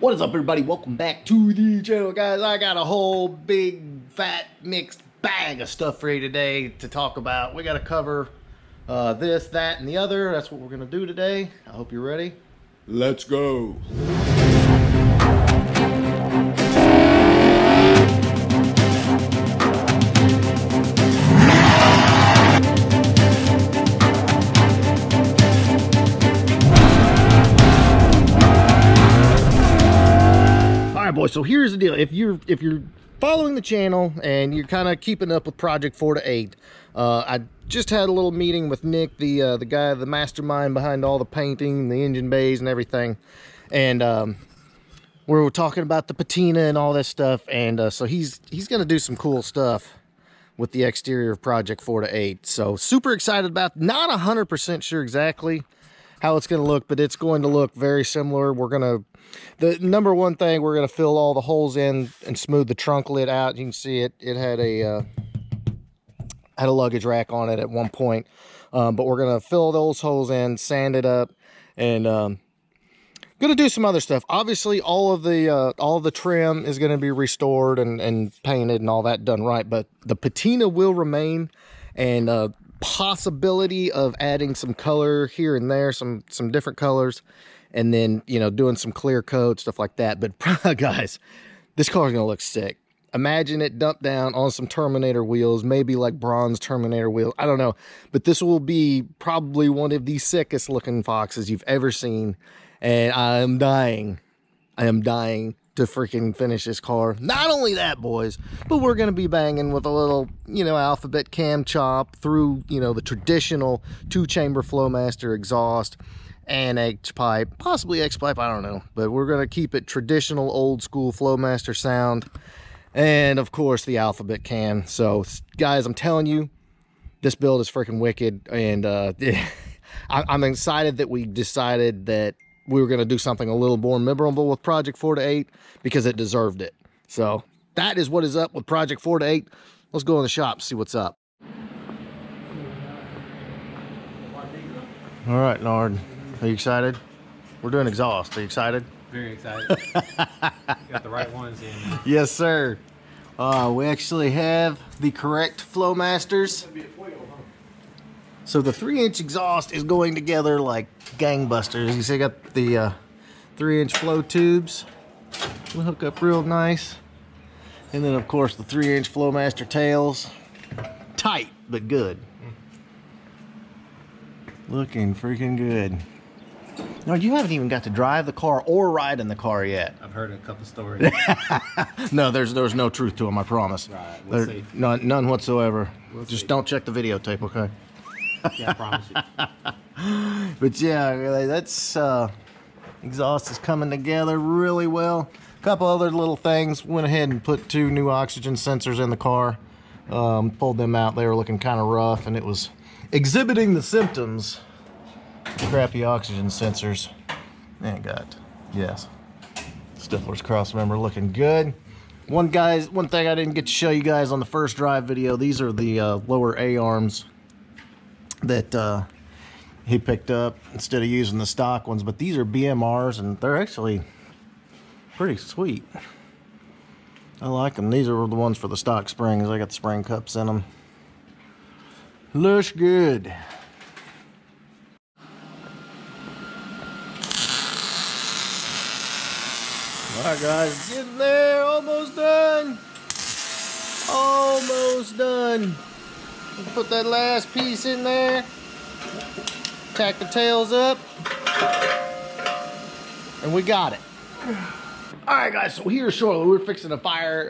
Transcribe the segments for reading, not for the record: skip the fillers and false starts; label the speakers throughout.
Speaker 1: What is up, everybody? Welcome back to the channel, guys. I got a whole big fat mixed bag of stuff for you today to talk about. We got to cover this, that, and the other. That's what we're gonna do today. I hope you're ready. Let's go. Boys, so here's the deal. If you're following the channel and you're kind of keeping up with Project 4 to 8, I just had a little meeting with Nick, the guy, the mastermind behind all the painting, the engine bays and everything, and we were talking about the patina and all this stuff, and so he's gonna do some cool stuff with the exterior of Project 4 to 8. So super excited about. Not 100% sure exactly how it's going to look, but it's going to look very similar. The number one thing, we're going to fill all the holes in and smooth the trunk lid out. You can see it had a luggage rack on it at one point, but we're going to fill those holes in, sand it up, and going to do some other stuff. Obviously all of the trim is going to be restored and painted and all that done right, but the patina will remain, and possibility of adding some color here and there, some different colors, and then, you know, doing some clear coat, stuff like that. But guys, this car is gonna look sick. Imagine it dumped down on some Terminator wheels, maybe like bronze Terminator wheels, I don't know, but this will be probably one of the sickest looking Foxes you've ever seen, and I am dying to freaking finish this car. Not only that, boys, but we're going to be banging with a little, you know, Alphabet cam chop through, you know, the traditional 2-chamber Flowmaster exhaust and H-pipe, possibly X-pipe, I don't know, but we're going to keep it traditional old school Flowmaster sound, and of course the Alphabet cam. So guys, I'm telling you, this build is freaking wicked, and I'm excited that we decided that we were going to do something a little more memorable with Project 4 to 8 because it deserved it. So that is what is up with Project 4 to 8. Let's go in the shop and see what's up. All right, Nard, are you excited? We're doing exhaust. Are you excited?
Speaker 2: Very excited. Got the right ones in.
Speaker 1: Yes, sir. We actually have the correct Flowmasters. So the 3-inch exhaust is going together like gangbusters. You see, I got the 3-inch flow tubes. We'll hook up real nice. And then, of course, the 3-inch Flowmaster tails. Tight, but good. Looking freaking good. No, you haven't even got to drive the car or ride in the car yet.
Speaker 2: I've heard a couple stories.
Speaker 1: No, there's no truth to them, I promise.
Speaker 2: Right, we'll see.
Speaker 1: None whatsoever.
Speaker 2: Just
Speaker 1: don't check the videotape, okay?
Speaker 2: Yeah, I promise you.
Speaker 1: But yeah, that's exhaust is coming together really well. A couple other little things. Went ahead and put 2 new oxygen sensors in the car. Pulled them out. They were looking kind of rough, and it was exhibiting the symptoms of crappy oxygen sensors. And got, yes, Stifler's cross member looking good. One thing I didn't get to show you guys on the first drive video. These are the lower A-arms that he picked up instead of using the stock ones, but these are BMRs, and they're actually pretty sweet. I like them. These are the ones for the stock springs. I got the spring cups in them. Looks good. All right, guys, getting there. Almost done. Almost done. Put that last piece in there, tack the tails up, and we got it. All right, guys, so here shortly we're fixing to fire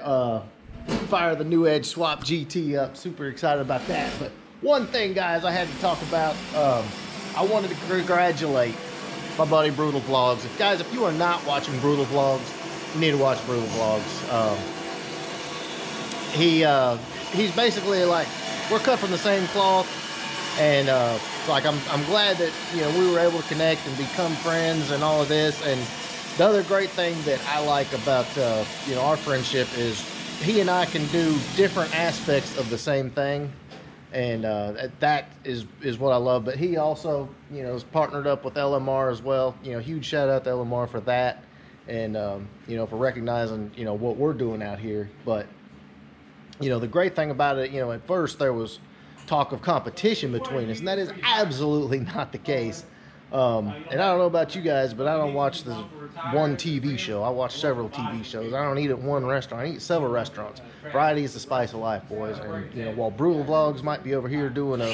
Speaker 1: the new Edge Swap GT up. Super excited about that. But one thing, guys, I had to talk about. I wanted to congratulate my buddy Brutal Vlogs. If you are not watching Brutal Vlogs, you need to watch Brutal Vlogs. He's basically like, we're cut from the same cloth, and like I'm glad that, you know, we were able to connect and become friends and all of this. And the other great thing that I like about you know, our friendship is he and I can do different aspects of the same thing, and that is what I love. But he also, you know, is partnered up with LMR as well. You know, huge shout out to LMR for that. and you know, for recognizing, you know, what we're doing out here. But you know, the great thing about it, you know, at first there was talk of competition between us, and that is absolutely not the case. And I don't know about you guys, but I don't watch the one TV show. I watch several TV shows. I don't eat at one restaurant. I eat several restaurants. Variety is the spice of life, boys. And you know, while Brutal Vlogs might be over here doing a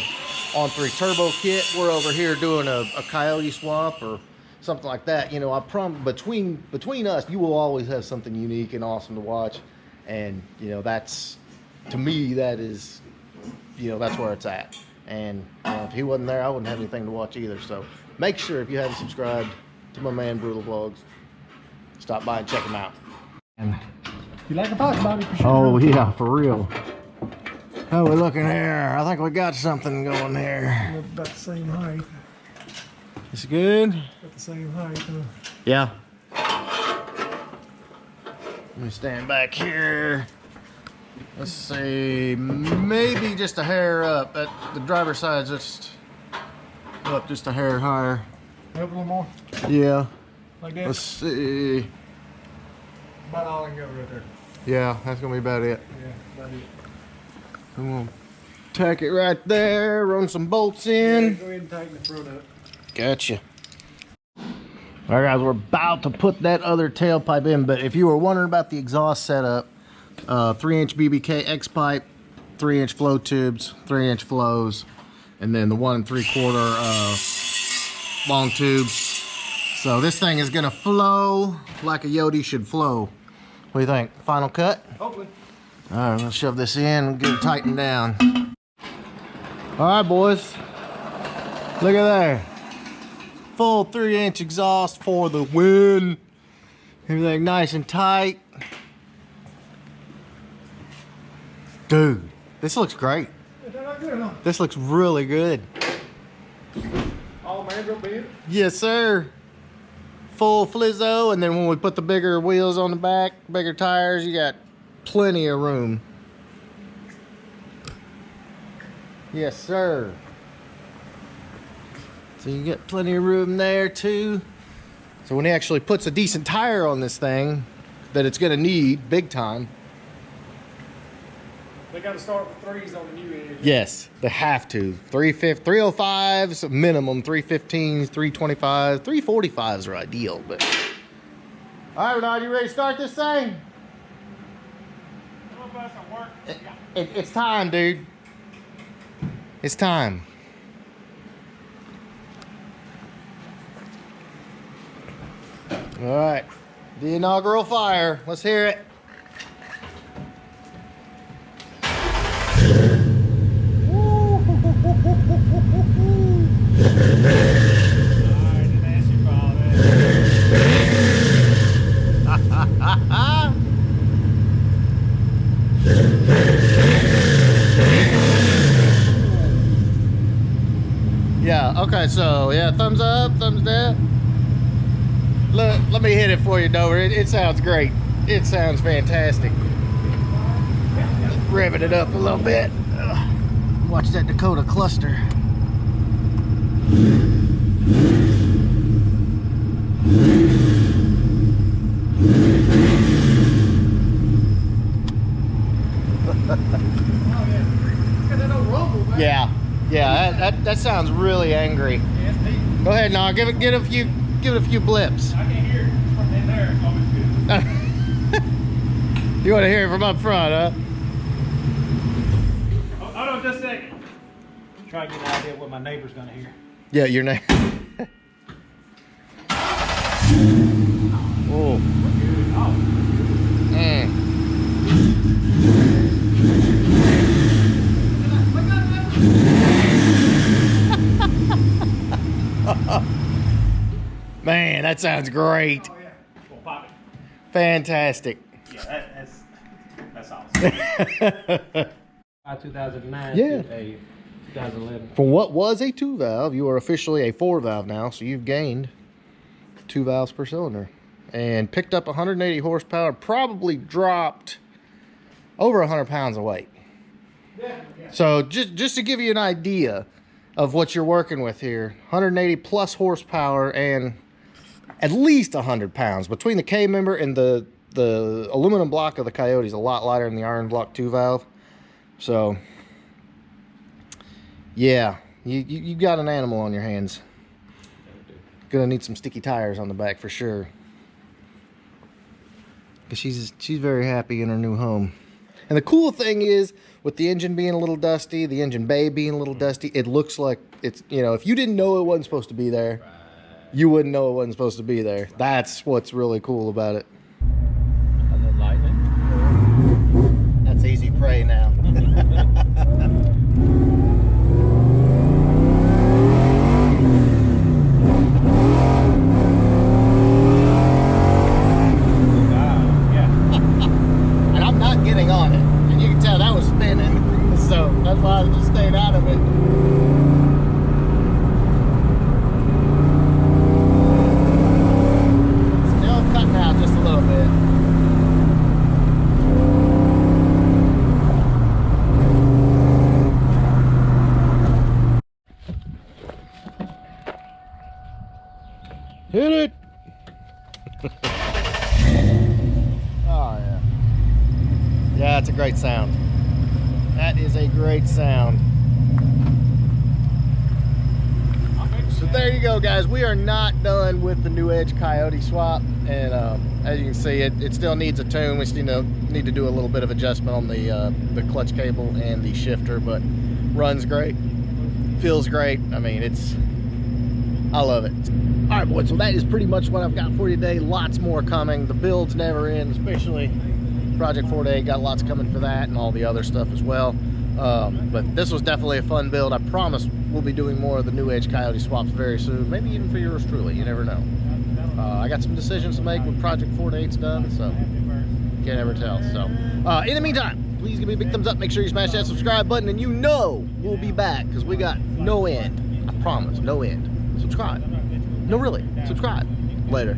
Speaker 1: on-3 turbo kit, we're over here doing a coyote swap or something like that. You know, I promise between us, you will always have something unique and awesome to watch. And you know, that's, to me, that is, you know, that's where it's at. And you know, if he wasn't there, I wouldn't have anything to watch either. So make sure, if you haven't subscribed to my man Brutal Vlogs, stop by and check him out. And
Speaker 3: You like a box body for sure.
Speaker 1: oh yeah, for real. How we looking here? I think we got something going there.
Speaker 3: We're about the same height.
Speaker 1: It's good?
Speaker 3: About the same height, huh?
Speaker 1: Yeah. Let me stand back here. Let's see, maybe just a hair up. At the driver's side's just up just a hair higher.
Speaker 3: Up a little more?
Speaker 1: Yeah.
Speaker 3: Like that?
Speaker 1: Let's see.
Speaker 3: About all I can go right there.
Speaker 1: Yeah, that's gonna be about it.
Speaker 3: Yeah, about it.
Speaker 1: I'm gonna tack it right there, run some bolts
Speaker 3: Yeah,
Speaker 1: in.
Speaker 3: go ahead and tighten the front up.
Speaker 1: Gotcha. All right, guys, we're about to put that other tailpipe in, but if you were wondering about the exhaust setup, 3-inch BBK X pipe, 3-inch flow tubes, 3-inch flows, and then the 1 3/4 long tubes. So this thing is gonna flow like a Yodi should flow. What do you think? Final cut?
Speaker 3: Hopefully.
Speaker 1: All right, let's shove this in and get it tightened down. All right, boys. Look at there. Full 3-inch exhaust for the win. Everything nice and tight. Dude, this looks great.
Speaker 3: Is that not good enough?
Speaker 1: This looks really good.
Speaker 3: All mandrel bend?
Speaker 1: Yes, sir. Full flizzo, and then when we put the bigger wheels on the back, bigger tires, you got plenty of room. Yes, sir. So you get plenty of room there too. So when he actually puts a decent tire on this thing that it's gonna need big time.
Speaker 3: They got to start with 3s on the new edge.
Speaker 1: Yes, they have to. 305s minimum, 315s, 325s, 345s are ideal. But all right, Renard, you ready to start this thing?
Speaker 3: I don't know if that's gonna work.
Speaker 1: It's time, dude. It's time. All right, the inaugural fire. Let's hear it. Yeah, okay, so yeah, thumbs up, thumbs down. Look, let me hit it for you, Dover. It sounds great. It sounds fantastic. Revving it up a little bit. Watch that Dakota cluster. Yeah, yeah, that sounds really angry. Go ahead, now give it a few blips.
Speaker 3: I can hear it from in there. It's always good.
Speaker 1: You want to hear it from up front, huh?
Speaker 3: Hold on just a second. Try to get an idea of what my neighbor's gonna hear.
Speaker 1: Yeah, your name. Oh. Man, that sounds great.
Speaker 3: Oh yeah. We'll pop it.
Speaker 1: Fantastic.
Speaker 3: Yeah, that's awesome. 2009
Speaker 1: Yeah.
Speaker 3: to a 2011.
Speaker 1: From what was a 2-valve, you are officially a 4-valve now, so you've gained 2 valves per cylinder. And picked up 180 horsepower, probably dropped over 100 pounds of weight.
Speaker 3: Yeah.
Speaker 1: So just to give you an idea of what you're working with here, 180 plus horsepower and at least 100 pounds. Between the K-member and the aluminum block of the Coyote is a lot lighter than the iron block 2 valve. So, yeah, you got an animal on your hands. Gonna need some sticky tires on the back for sure. Because she's very happy in her new home. And the cool thing is, with the engine being a little dusty, the engine bay being a little dusty, it looks like it's, you know, if you didn't know it wasn't supposed to be there, you wouldn't know it wasn't supposed to be there. That's what's really cool about it.
Speaker 2: And then lightning.
Speaker 1: That's easy prey now. And I'm not getting on it. And you can tell that was spinning. So that's why I just stayed out of it. Still cutting out just a little bit. Hit it! Oh yeah. Yeah, it's a great sound. That is a great sound. So there you go, guys. We are not done with the New Edge Coyote swap, and as you can see, it still needs a tune. We still need to do a little bit of adjustment on the clutch cable and the shifter, but runs great, feels great. I mean, I love it. All right, boys. So that is pretty much what I've got for you today. Lots more coming. The builds never end, especially Project 4-Day. Got lots coming for that and all the other stuff as well. But this was definitely a fun build. I promise we'll be doing more of the New Edge Coyote swaps very soon. Maybe even for yours truly. You never know. I got some decisions to make when Project 4-Day's done, so can't ever tell. So in the meantime, please give me a big thumbs up. Make sure you smash that subscribe button, and you know we'll be back because we got no end. I promise, no end. Subscribe. No, really. Subscribe. Later.